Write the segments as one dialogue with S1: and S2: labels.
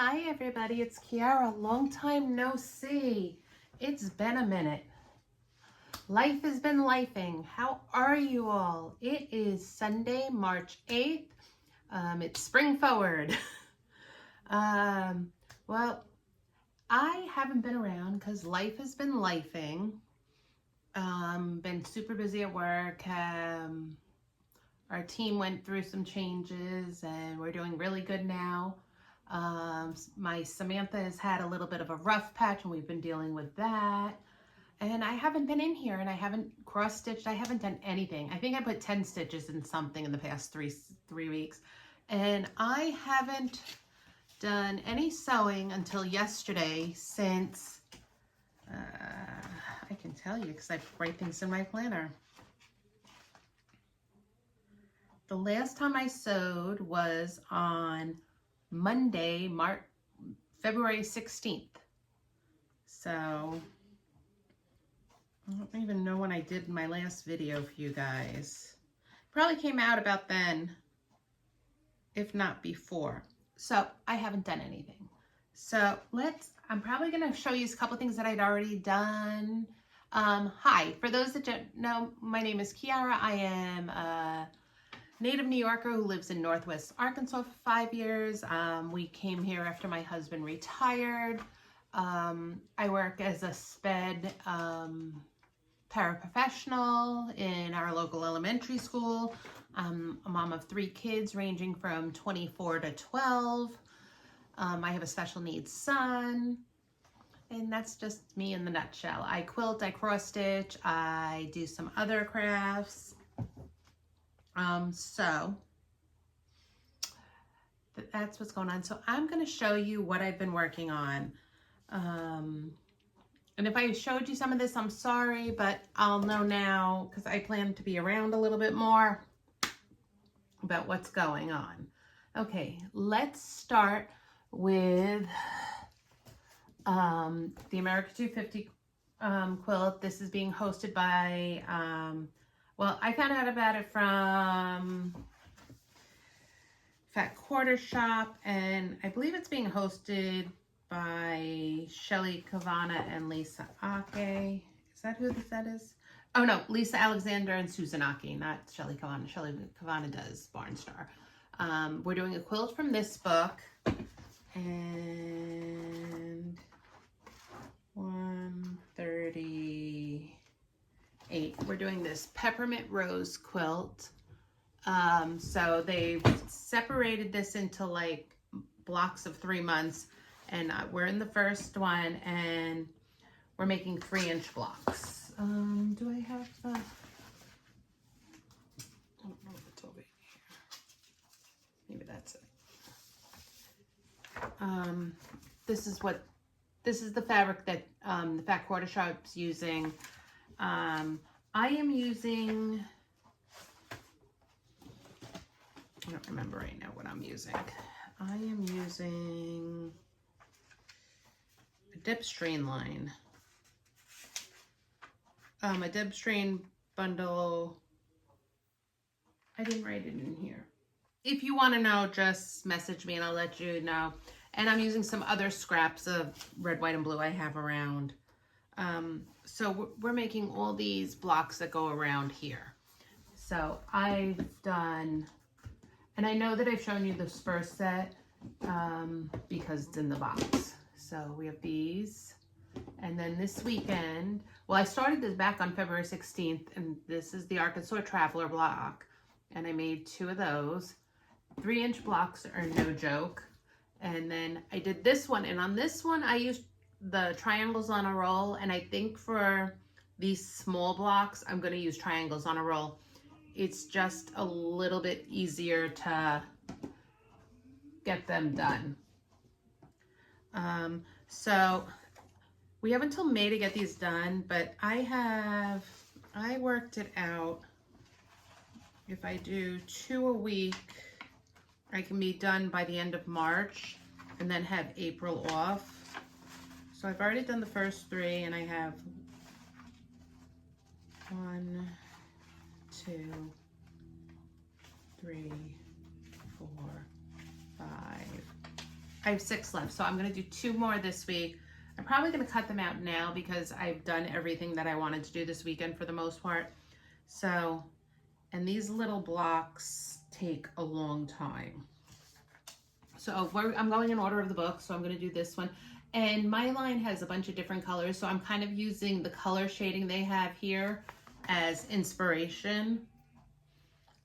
S1: Hi everybody, it's Kiara. Long time no see. It's been a minute. Life has been lifing. How are you all? It is Sunday, March 8th. It's spring forward. Well, I haven't been around because life has been lifing. Been super busy at work. Our team went through some changes and we're doing really good now. My Samantha has had a little bit of a rough patch and we've been dealing with that. And I haven't been in here and I haven't cross-stitched. I haven't done anything. I think I put 10 stitches in something in the past three weeks. And I haven't done any sewing until yesterday since, I can tell you because I write things in my planner. The last time I sewed was on Monday, February 16th. So I don't even know when I did my last video for you guys. Probably came out about then, if not before. So I haven't done anything. So I'm probably gonna show you a couple things that I'd already done. Hi, for those that don't know, my name is Kiara. I am a native New Yorker who lives in Northwest Arkansas for 5 years. We came here after my husband retired. I work as a SPED paraprofessional in our local elementary school. I'm a mom of 3 kids ranging from 24 to 12. I have a special needs son. And that's just me in the nutshell. I quilt, I cross stitch, I do some other crafts. So that's what's going on. So I'm going to show you what I've been working on. And if I showed you some of this, I'm sorry, but I'll know now because I plan to be around a little bit more about what's going on. Okay, let's start with the America 250 quilt. This is being hosted by well, I found out about it from Fat Quarter Shop, and I believe it's being hosted by Shelly Kavana and Lisa Ake. Is that who that is? Oh no, Lisa Alexander and Susan Ake, not Shelly Kavana. Shelly Kavana does Barnstar. We're doing a quilt from this book, and 138. We're doing this peppermint rose quilt. So they've separated this into like blocks of 3 months, and we're in the first one, and we're making 3-inch blocks. Do I have the? I don't know if it's over here. Maybe that's it. This is the fabric that the Fat Quarter Shop's using. I am using, I don't remember right now what I'm using. I am using a Deb Strain line. A Deb Strain bundle. I didn't write it in here. If you want to know, just message me and I'll let you know. And I'm using some other scraps of red, white, and blue I have around. So we're making all these blocks that go around here. So I've done, and I know that I've shown you this first set because it's in the box. So we have these, and then this weekend, well, I started this back on February 16th, and this is the Arkansas Traveler block, and I made 2 of those. 3-inch blocks are no joke. And then I did this one, and on this one I used the triangles on a roll, and I think for these small blocks I'm going to use triangles on a roll. It's just a little bit easier to get them done. So we have until May to get these done, but I worked it out. If I do 2 a week, I can be done by the end of March and then have April off. So I've already done the first 3, and I have 1, 2, 3, 4, 5, I have 6 left, so I'm going to do 2 more this week. I'm probably going to cut them out now because I've done everything that I wanted to do this weekend for the most part. So, and these little blocks take a long time. So I'm going in order of the book, so I'm going to do this one. And my line has a bunch of different colors, so I'm kind of using the color shading they have here as inspiration.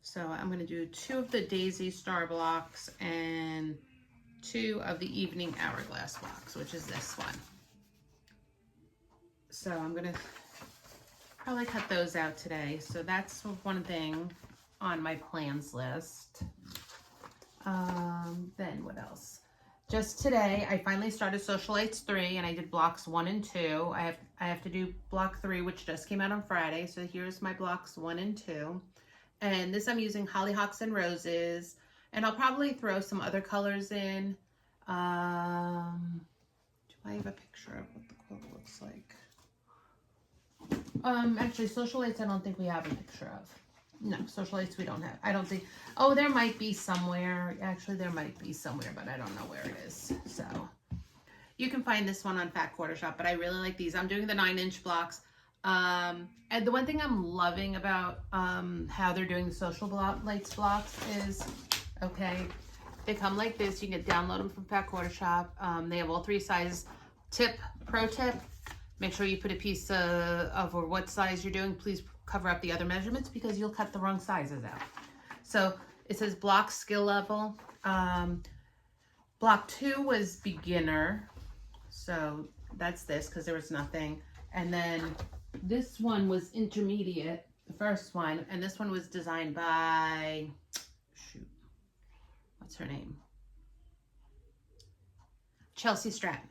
S1: So I'm going to do 2 of the Daisy Star blocks and 2 of the Evening Hourglass blocks, which is this one. So I'm going to probably cut those out today. So that's one thing on my plans list. Then what else? Just today, I finally started Socialites 3, and I did blocks 1 and 2. I have to do block 3, which just came out on Friday. So here's my blocks 1 and 2. And this I'm using Hollyhocks and Roses. And I'll probably throw some other colors in. Do I have a picture of what the quilt looks like? Actually, Socialites I don't think we have a picture of. No, Socialites we don't have. I don't think. Oh, there might be somewhere. Actually, there might be somewhere, but I don't know where it is. So you can find this one on Fat Quarter Shop, but I really like these. I'm doing the 9-inch blocks. And the one thing I'm loving about how they're doing the Socialites blocks is, okay, they come like this. You can download them from Fat Quarter Shop. They have all 3 sizes. Pro tip, make sure you put a piece of or what size you're doing. Please cover up the other measurements because you'll cut the wrong sizes out. So it says block skill level. Block 2 was beginner. So that's this because there was nothing. And then this one was intermediate, the first one. And this one was designed by, shoot, what's her name? Chelsea Stratton.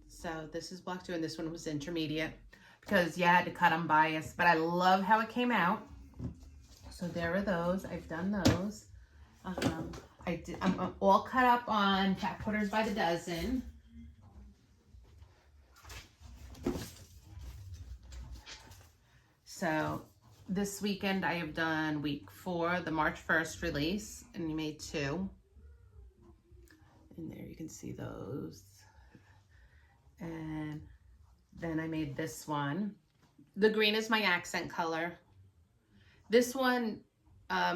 S1: So this is block 2 and this one was intermediate because you had to cut them biased, but I love how it came out. So there are those. I've done those. I'm all cut up on Fat Quarters by the dozen. So this weekend I have done week 4, the March 1st release, and you made 2. And there you can see those. And then I made this one. The green is my accent color. This one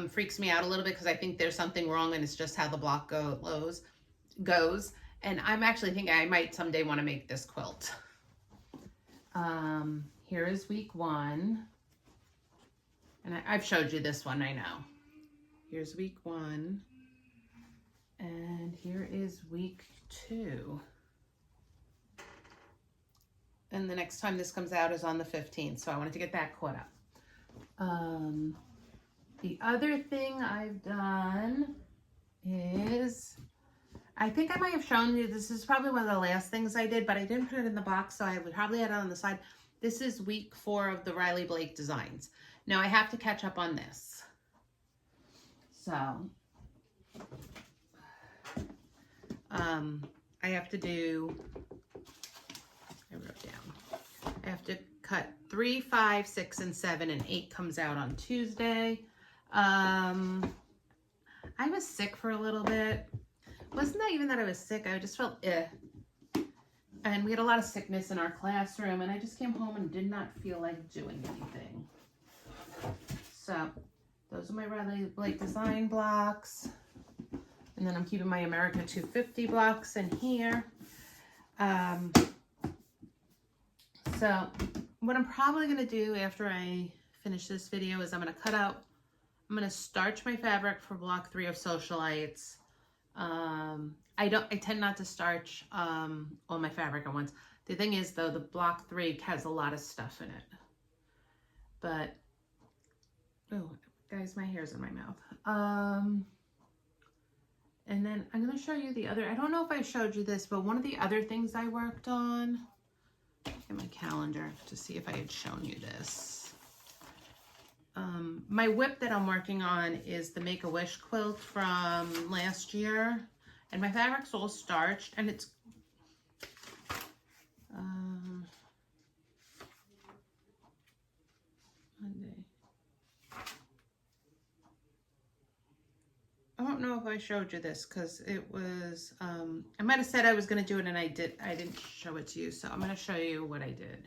S1: freaks me out a little bit because I think there's something wrong and it's just how the block goes. And I'm actually thinking I might someday want to make this quilt. Here is week 1. And I've showed you this one, I know. Here's week 1. And here is week 2. And the next time this comes out is on the 15th. So I wanted to get that caught up. The other thing I've done is, I think I might have shown you, this is probably one of the last things I did, but I didn't put it in the box, so I would probably add it on the side. This is week 4 of the Riley Blake designs. Now I have to catch up on this. So, I have to do, I wrote down, I have to cut 3, 5, 6, and 7, and 8 comes out on Tuesday. I was sick for a little bit. Wasn't that even that I was sick? I just felt And we had a lot of sickness in our classroom, and I just came home and did not feel like doing anything. So those are my Riley Blake design blocks. And then I'm keeping my America 250 blocks in here. So what I'm probably going to do after I finish this video is I'm going to cut out, I'm going to starch my fabric for block 3 of Socialites. I tend not to starch all my fabric at once. The thing is though, the block 3 has a lot of stuff in it. But, oh guys, my hair's in my mouth. And then I'm going to show you the other, I don't know if I showed you this, but one of the other things I worked on, in my calendar to see if I had shown you this. My whip that I'm working on is the Make-A-Wish quilt from last year. And my fabric's all starched, and it's, Monday. I don't know if I showed you this because it was, I might have said I was going to do it and I didn't show it to you. So I'm going to show you what I did.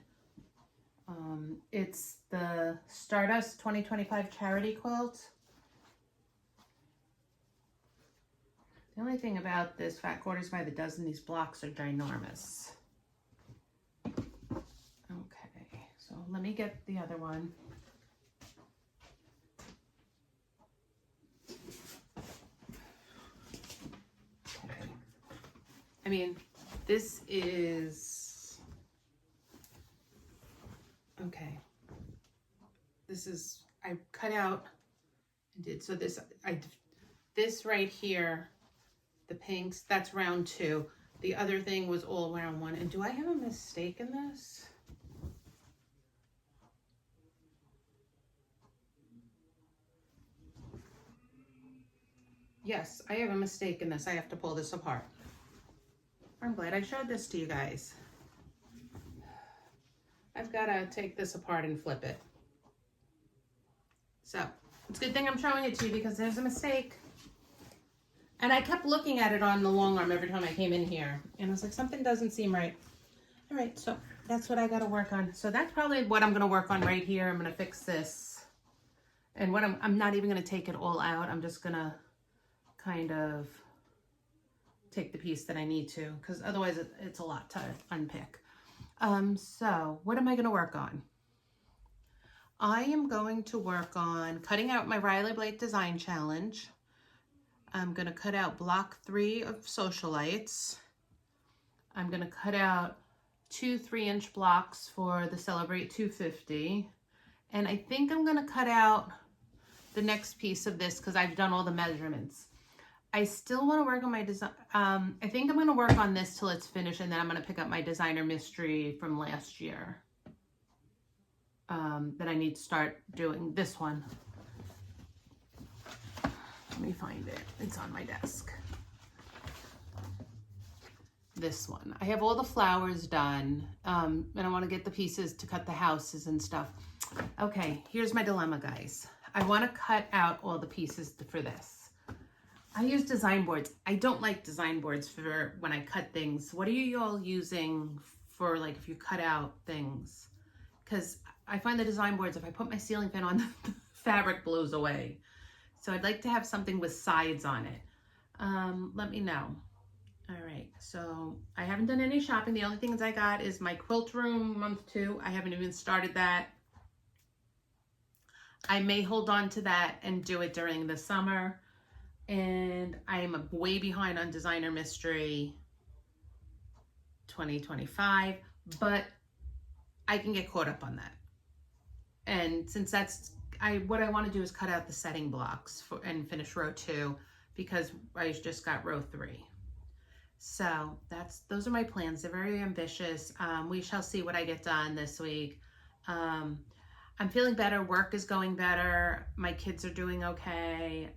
S1: It's the Stardust 2025 charity quilt. The only thing about this, Fat Quarters by the Dozen, these blocks are ginormous. Okay, so let me get the other one. Okay. I mean, this is, okay. This is, I cut out, so this right here, the pinks, that's round 2. The other thing was all round 1. And do I have a mistake in this? Yes, I have a mistake in this. I have to pull this apart. I'm glad I showed this to you guys. I've got to take this apart and flip it. So it's a good thing I'm showing it to you because there's a mistake. And I kept looking at it on the long arm every time I came in here. And I was like, something doesn't seem right. All right, so that's what I got to work on. So that's probably what I'm going to work on right here. I'm going to fix this. And what I'm not even going to take it all out. I'm just going to kind of take the piece that I need to, because otherwise it's a lot to unpick. So what am I going to work on? I am going to work on cutting out my Riley Blake Design Challenge. I'm going to cut out block 3 of Socialites. I'm going to cut out 2 3-inch blocks for the Celebrate 250. And I think I'm going to cut out the next piece of this because I've done all the measurements. I still want to work on my design. I think I'm going to work on this till it's finished, and then I'm going to pick up my designer mystery from last year. That I need to start doing this one. Let me find it. It's on my desk. This one. I have all the flowers done, and I want to get the pieces to cut the houses and stuff. Okay, here's my dilemma, guys. I want to cut out all the pieces for this. I use design boards. I don't like design boards for when I cut things. What are you all using for, like, if you cut out things? Because I find the design boards, if I put my ceiling fan on, the fabric blows away. So I'd like to have something with sides on it. Let me know. All right, so I haven't done any shopping. The only things I got is my quilt room month 2. I haven't even started that. I may hold on to that and do it during the summer. And I'm way behind on Designer Mystery 2025, but I can get caught up on that. And since that's, what I want to do is cut out the setting blocks and finish row 2 because I just got row 3. So those are my plans. They're very ambitious. We shall see what I get done this week. I'm feeling better. Work is going better. My kids are doing okay.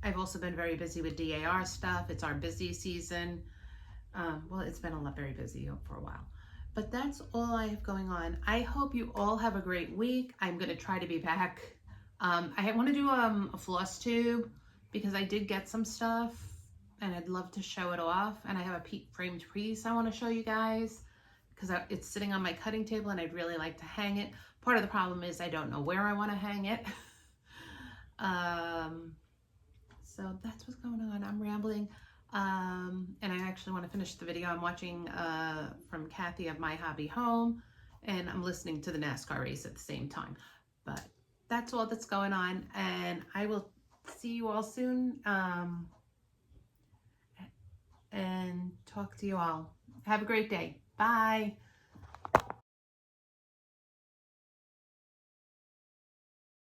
S1: I've also been very busy with DAR stuff. It's our busy season. Well, it's been very busy for a while. But that's all I have going on. I hope you all have a great week. I'm going to try to be back. I want to do a floss tube because I did get some stuff and I'd love to show it off. And I have a framed piece I want to show you guys because it's sitting on my cutting table and I'd really like to hang it. Part of the problem is I don't know where I want to hang it. So that's what's going on. I'm rambling. And I actually want to finish the video. I'm watching from Kathy of My Hobby Home, and I'm listening to the NASCAR race at the same time. But that's all that's going on, and I will see you all soon and talk to you all. Have a great day. Bye.